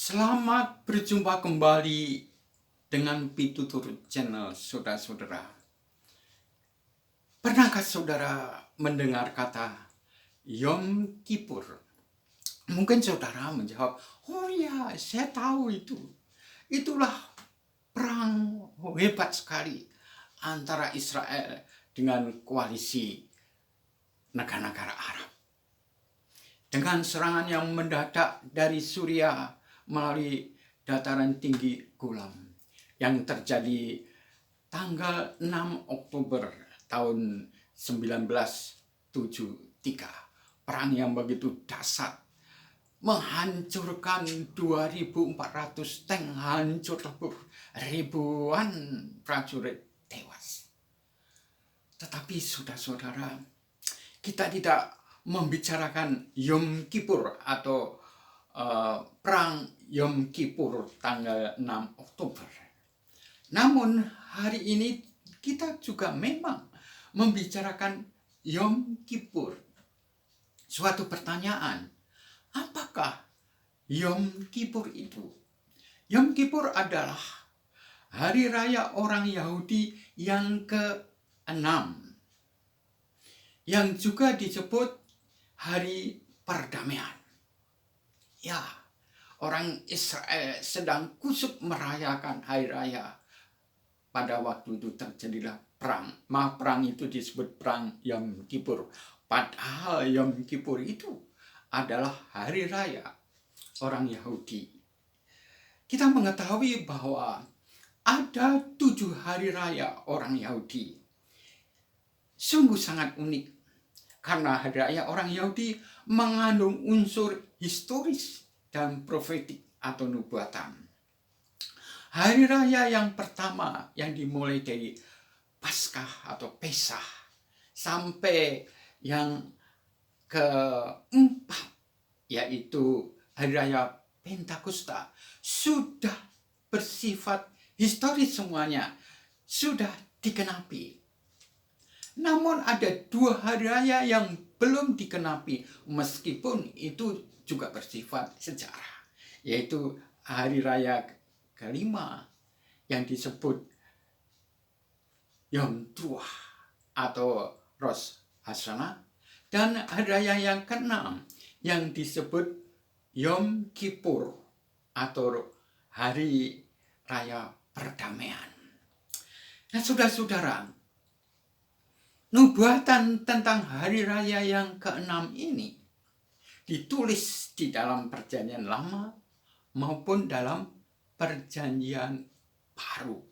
Selamat berjumpa kembali dengan Pitutur Channel, saudara-saudara. Pernahkah saudara mendengar kata Yom Kippur? Mungkin saudara menjawab, oh ya, saya tahu itu. Itulah perang hebat sekali antara Israel dengan koalisi negara-negara Arab. Dengan serangan yang mendadak dari Suriah melalui dataran tinggi Golan yang terjadi tanggal 6 Oktober tahun 1973. Perang yang begitu dahsyat, menghancurkan 2.400 tank hancur lebur, ribuan prajurit tewas. Tetapi saudara-saudara, kita tidak membicarakan Yom Kippur atau perang Yom Kippur tanggal 6 Oktober. Namun hari ini kita juga memang membicarakan Yom Kippur. Suatu pertanyaan, apakah Yom Kippur itu? Yom Kippur adalah hari raya orang Yahudi yang ke-6, yang juga disebut hari perdamaian. Ya, orang Israel sedang kusuk merayakan hari raya. Pada waktu itu terjadilah perang. Perang itu disebut perang Yom Kippur. Padahal Yom Kippur itu adalah hari raya orang Yahudi. Kita mengetahui bahwa ada 7 hari raya orang Yahudi. Sungguh sangat unik. Karena hari raya orang Yahudi mengandung unsur historis dan profetik atau nubuatan. Hari raya yang pertama yang dimulai dari Paskah atau Pesah sampai yang keempat yaitu hari raya Pentakosta sudah bersifat historis semuanya, sudah digenapi. Namun ada 2 hari raya yang belum dikenapi meskipun itu juga bersifat sejarah, yaitu hari raya kelima yang disebut Yom Teruah atau Rosh Hashanah, dan hari raya yang ke-6 yang disebut Yom Kippur atau hari raya perdamaian. Nah, saudara-saudara, nubuatan tentang hari raya yang ke-6 ini ditulis di dalam Perjanjian Lama maupun dalam Perjanjian Baru.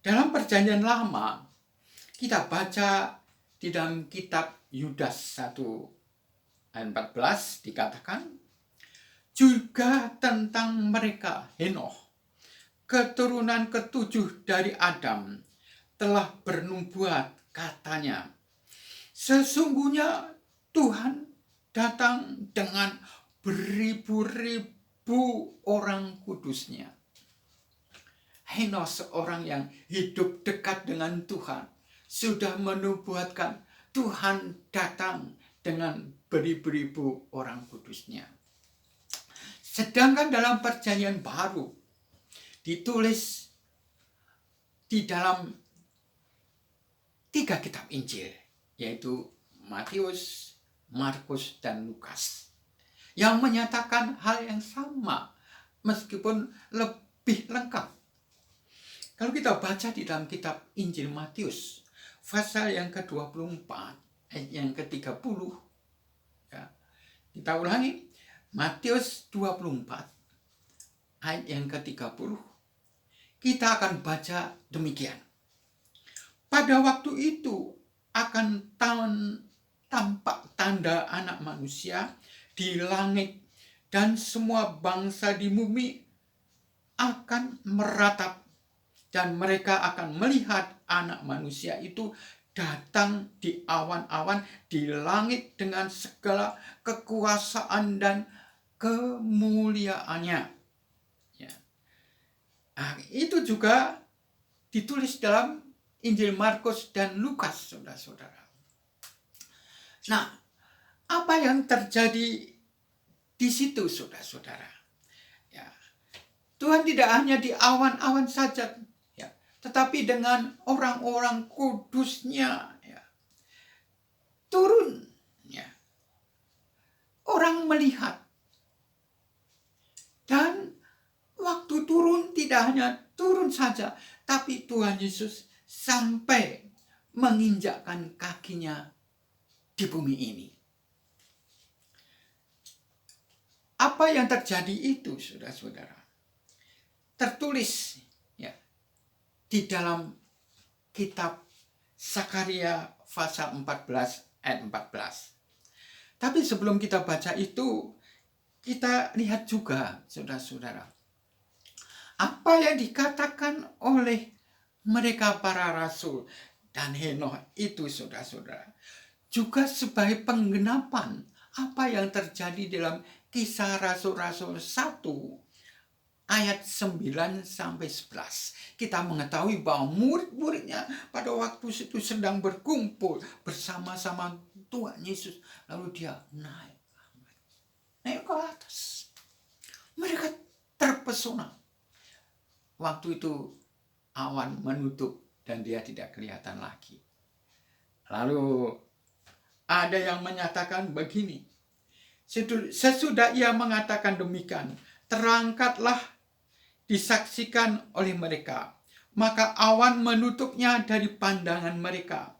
Dalam Perjanjian Lama, kita baca di dalam kitab Yudas 1 ayat 14 dikatakan, juga tentang mereka Henoh, keturunan ke-7 dari Adam, telah bernubuat, katanya, sesungguhnya Tuhan datang dengan beribu-ribu orang kudusnya. Henos, seorang yang hidup dekat dengan Tuhan, sudah menubuatkan Tuhan datang dengan beribu-ribu orang kudusnya. Sedangkan dalam Perjanjian Baru ditulis di dalam 3 kitab Injil, yaitu Matius, Markus, dan Lukas, yang menyatakan hal yang sama meskipun lebih lengkap. Kalau kita baca di dalam kitab Injil Matius, pasal yang ke-24, ayat yang ke-30, ya, kita ulangi, Matius 24, ayat yang ke-30, kita akan baca demikian. Pada waktu itu akan tampak tanda Anak Manusia di langit, dan semua bangsa di bumi akan meratap, dan mereka akan melihat Anak Manusia itu datang di awan-awan di langit dengan segala kekuasaan dan kemuliaannya. Ya. Nah, itu juga ditulis dalam Injil Markus dan Lukas, saudara-saudara. Nah, apa yang terjadi di situ, saudara-saudara? Ya. Tuhan tidak hanya di awan-awan saja, ya, tetapi dengan orang-orang kudusnya, ya, turun. Ya. Orang melihat. Dan waktu turun tidak hanya turun saja, tapi Tuhan Yesus sampai menginjakkan kakinya di bumi ini. Apa yang terjadi itu, saudara-saudara, tertulis ya di dalam kitab Sakaria pasal 14 ayat 14. Tapi sebelum kita baca itu, kita lihat juga, saudara-saudara, apa yang dikatakan oleh mereka para rasul dan Henokh itu, saudara-saudara, juga sebagai penggenapan apa yang terjadi dalam Kisah Rasul-Rasul 1 ayat 9 sampai 11. Kita mengetahui bahwa murid-muridnya pada waktu itu sedang berkumpul bersama-sama Tuhan Yesus. Lalu dia naik ke atas. Mereka terpesona. Waktu itu awan menutup dan dia tidak kelihatan lagi. Lalu ada yang menyatakan begini. Sesudah ia mengatakan demikian, terangkatlah disaksikan oleh mereka. Maka awan menutupnya dari pandangan mereka.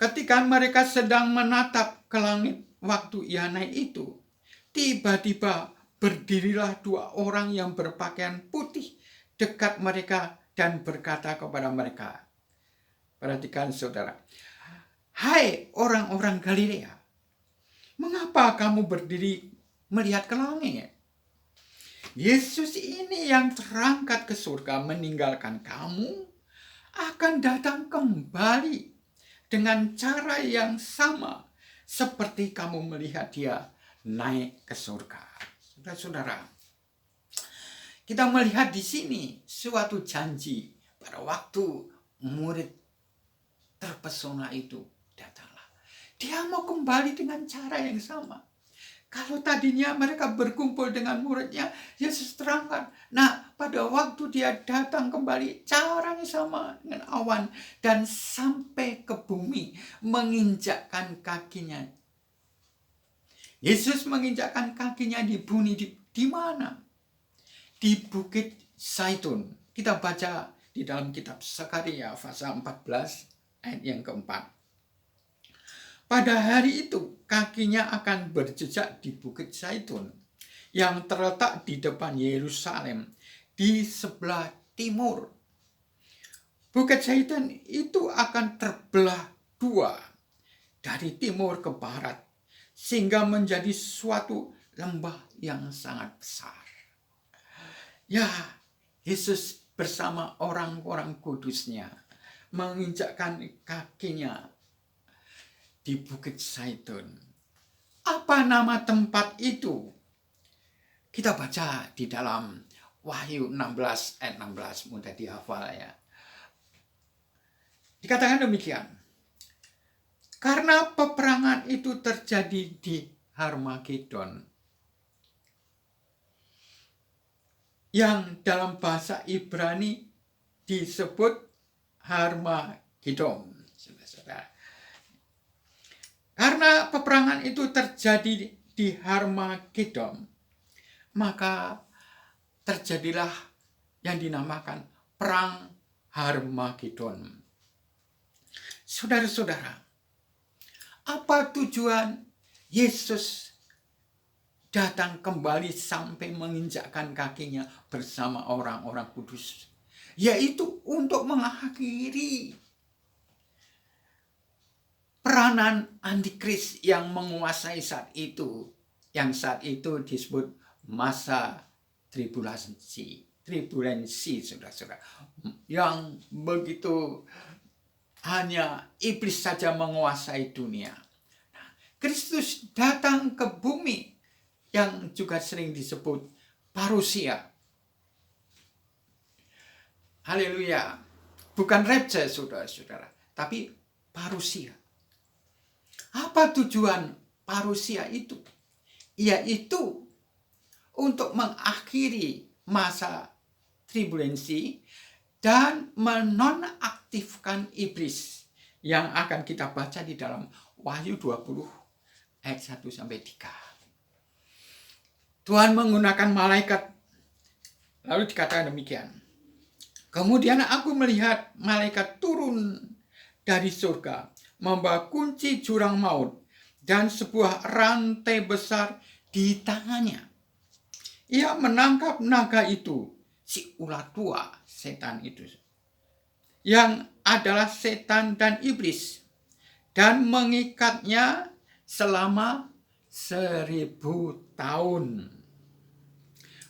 Ketika mereka sedang menatap ke langit waktu ia naik itu, tiba-tiba berdirilah dua orang yang berpakaian putih dekat mereka dan berkata kepada mereka. Perhatikan saudara. Hai orang-orang Galilea, mengapa kamu berdiri melihat ke langit? Yesus ini yang terangkat ke surga meninggalkan kamu akan datang kembali dengan cara yang sama seperti kamu melihat dia naik ke surga. Saudara-saudara, kita melihat di sini suatu janji pada waktu murid terpesona itu datanglah. Dia mau kembali dengan cara yang sama. Kalau tadinya mereka berkumpul dengan muridnya, Yesus terangkan. Nah, pada waktu dia datang kembali, caranya sama dengan awan. Dan sampai ke bumi, menginjakkan kakinya. Yesus menginjakkan kakinya di bumi, di mana? Di Bukit Zaitun. Kita baca di dalam kitab Sakaria pasal 14 ayat yang keempat. Pada hari itu kakinya akan berjejak di Bukit Zaitun yang terletak di depan Yerusalem di sebelah timur. Bukit Zaitun itu akan terbelah dua dari timur ke barat sehingga menjadi suatu lembah yang sangat besar. Ya, Yesus bersama orang-orang kudusnya menginjakkan kakinya di Bukit Zaitun. Apa nama tempat itu? Kita baca di dalam Wahyu 16 ayat 16, mudah dihafal ya. Dikatakan demikian. Karena peperangan itu terjadi di Harmagedon, yang dalam bahasa Ibrani disebut Harmagedon. Karena peperangan itu terjadi di Harmagedon, maka terjadilah yang dinamakan Perang Harmagedon. Saudara-saudara, apa tujuan Yesus datang kembali sampai menginjakkan kakinya bersama orang-orang kudus? Yaitu untuk mengakhiri peranan antikris yang menguasai saat itu, yang saat itu disebut masa tribulansi, saudara-saudara, yang begitu hanya iblis saja menguasai dunia. Nah, Kristus datang ke bumi yang juga sering disebut parusia. Haleluya, bukan rapture saudara-saudara, tapi parusia. Apa tujuan parusia itu? yaitu untuk mengakhiri masa tribulensi dan menonaktifkan iblis yang akan kita baca di dalam Wahyu 20 ayat 1 sampai 3. Tuhan menggunakan malaikat, lalu dikatakan demikian. Kemudian aku melihat malaikat turun dari surga, membawa kunci jurang maut dan sebuah rantai besar di tangannya. Ia menangkap naga itu, si ular tua, setan itu, yang adalah setan dan iblis, dan mengikatnya selama 1000 tahun.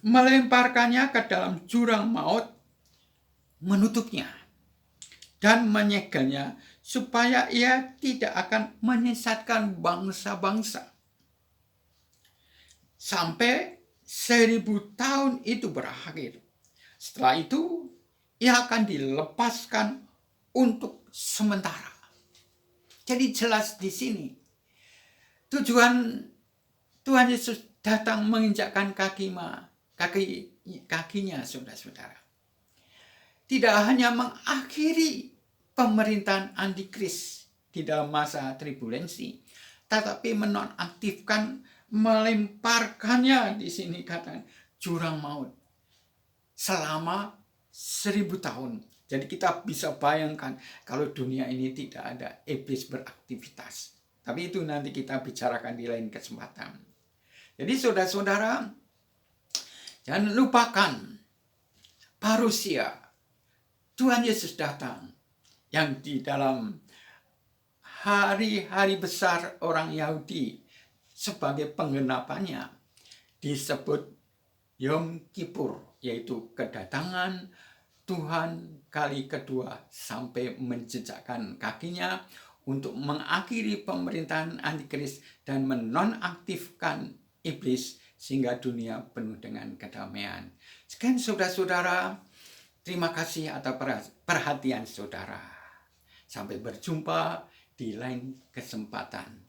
Melemparkannya ke dalam jurang maut, menutupnya, dan menyegelnya supaya ia tidak akan menyesatkan bangsa-bangsa. Sampai 1000 tahun itu berakhir. Setelah itu, ia akan dilepaskan untuk sementara. Jadi jelas di sini, tujuan Tuhan Yesus datang menginjakkan kakinya, saudara-saudara. Tidak hanya mengakhiri pemerintahan antikris di dalam masa tribulensi, tetapi menonaktifkan, melemparkannya di sini kata jurang maut selama 1000 tahun. Jadi kita bisa bayangkan kalau dunia ini tidak ada iblis beraktivitas. Tapi itu nanti kita bicarakan di lain kesempatan. Jadi saudara-saudara, jangan lupakan parusia Tuhan Yesus datang yang di dalam hari-hari besar orang Yahudi sebagai penggenapannya disebut Yom Kippur, yaitu kedatangan Tuhan kali kedua sampai menjejakkan kakinya untuk mengakhiri pemerintahan antikris dan menonaktifkan iblis sehingga dunia penuh dengan kedamaian. Sekian saudara-saudara, terima kasih atas perhatian saudara. Sampai berjumpa di lain kesempatan.